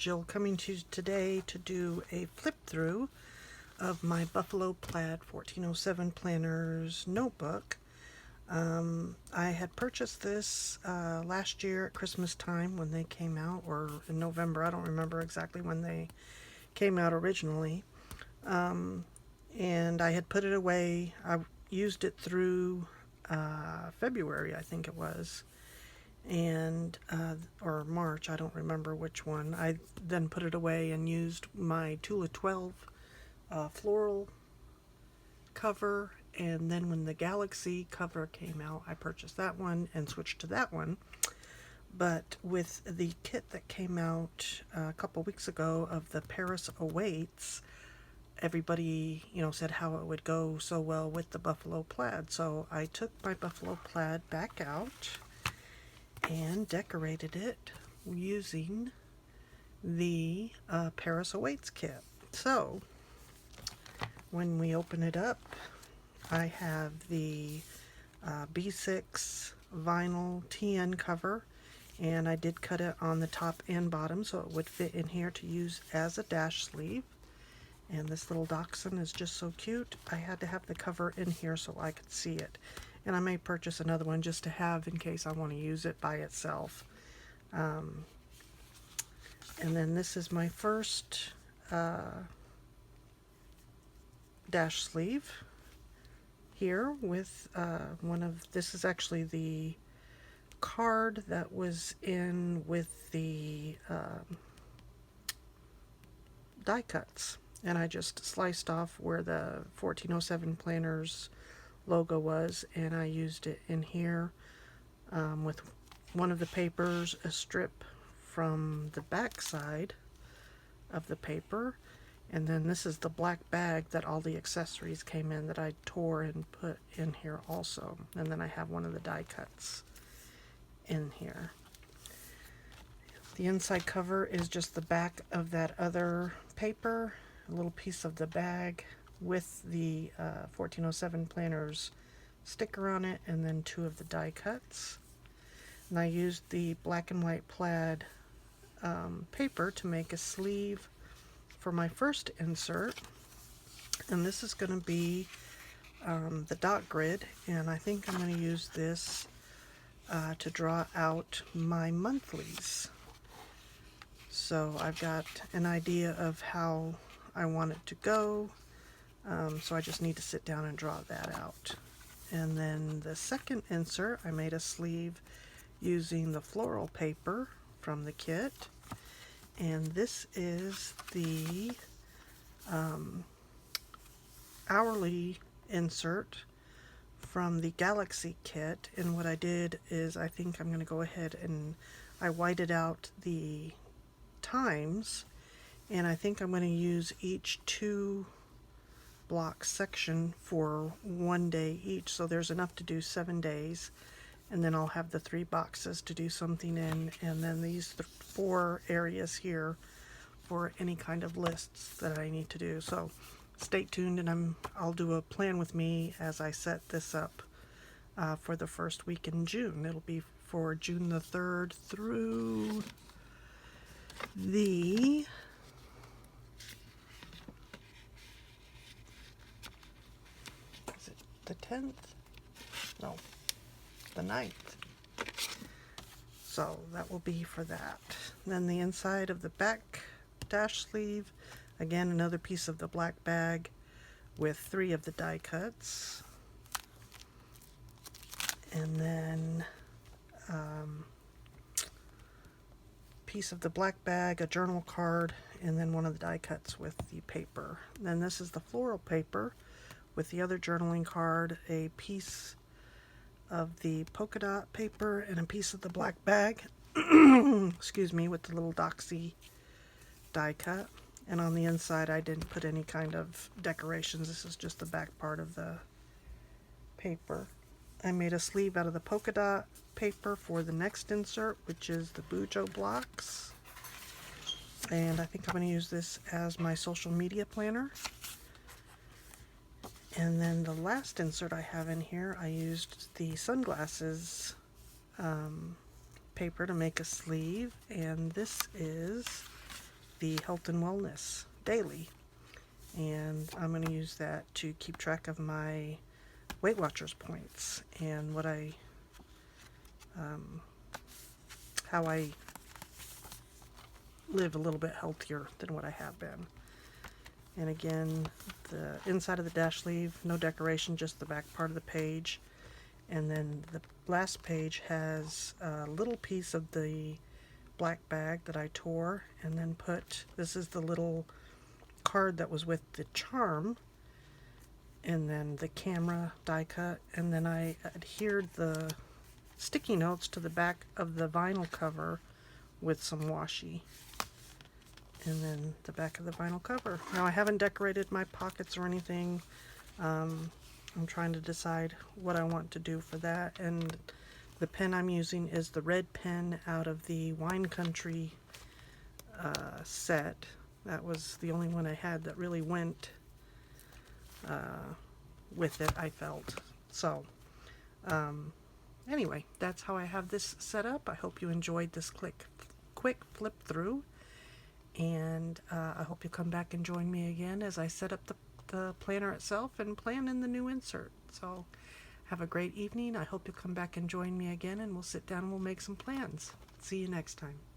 Jill, coming to you today to do a flip through of my Buffalo Plaid 1407 Planners notebook. I had purchased this last year at Christmas time when they came out, or in November. I don't remember exactly when they came out originally. And I had put it away. I used it through February, I think it was, and or March, I don't remember which one. I then put it away and used my Tula 12 floral cover, and then when the Galaxy cover came out, I purchased that one and switched to that one. But with the kit that came out a couple weeks ago of the Paris Awaits, everybody, said how it would go so well with the Buffalo Plaid. So I took my Buffalo Plaid back out and decorated it using the Paris Awaits kit. So when we open it up, I have the B6 vinyl TN cover, and I did cut it on the top and bottom so it would fit in here to use as a dash sleeve. And this little dachshund is just so cute. I had to have the cover in here so I could see it. And I may purchase another one just to have in case I want to use it by itself. And then this is my first dash sleeve here with this is actually the card that was in with the die cuts. And I just sliced off where the 1407 Planners logo was, and I used it in here with one of the papers, a strip from the back side of the paper, and then this is the black bag that all the accessories came in that I tore and put in here also. And then I have one of the die cuts in here. The inside cover is just the back of that other paper, a little piece of the bag with the 1407 Planners sticker on it, and then two of the die cuts. And I used the black and white plaid paper to make a sleeve for my first insert, and this is going to be the dot grid, and I think I'm going to use this to draw out my monthlies. So I've got an idea of how I want it to go, so I just need to sit down and draw that out. And then the second insert, I made a sleeve using the floral paper from the kit, and this is the hourly insert from the Galaxy kit. And what I did is I think I'm going to go ahead and I whited out the times, and I think I'm going to use each 2 block section for 1 day each, so there's enough to do 7 days, and then I'll have the 3 boxes to do something in, and then these 4 areas here for any kind of lists that I need to do. So stay tuned, and I'll do a plan with me as I set this up for the first week in June. It'll be for June the 3rd through the the 10th? No, the 9th. So that will be for that. Then the inside of the back dash sleeve, again another piece of the black bag with 3 of the die cuts. And then piece of the black bag, a journal card, and then one of the die cuts with the paper. Then this is the floral paper with the other journaling card, a piece of the polka dot paper, and a piece of the black bag excuse me, with the little doxy die cut. And on the inside I didn't put any kind of decorations. This is just the back part of the paper. I made a sleeve out of the polka dot paper for the next insert, which is the Bujo blocks, and I think I'm going to use this as my social media planner. And then the last insert I have in here, I used the sunglasses paper to make a sleeve, and this is the health and wellness daily. And I'm going to use that to keep track of my Weight Watchers points and what how I live a little bit healthier than what I have been. And again, the inside of the dash sleeve, no decoration, just the back part of the page. And then the last page has a little piece of the black bag that I tore and then put, this is the little card that was with the charm, and then the camera die cut, and then I adhered the sticky notes to the back of the vinyl cover with some washi, and then the back of the vinyl cover. Now I haven't decorated my pockets or anything. I'm trying to decide what I want to do for that, and the pen I'm using is the red pen out of the Wine Country set. That was the only one I had that really went with it, I felt. So, anyway, that's how I have this set up. I hope you enjoyed this quick flip through, and I hope you come back and join me again as I set up the planner itself and plan in the new insert. So, have a great evening. I hope you'll come back and join me again, and we'll sit down and we'll make some plans. See you next time.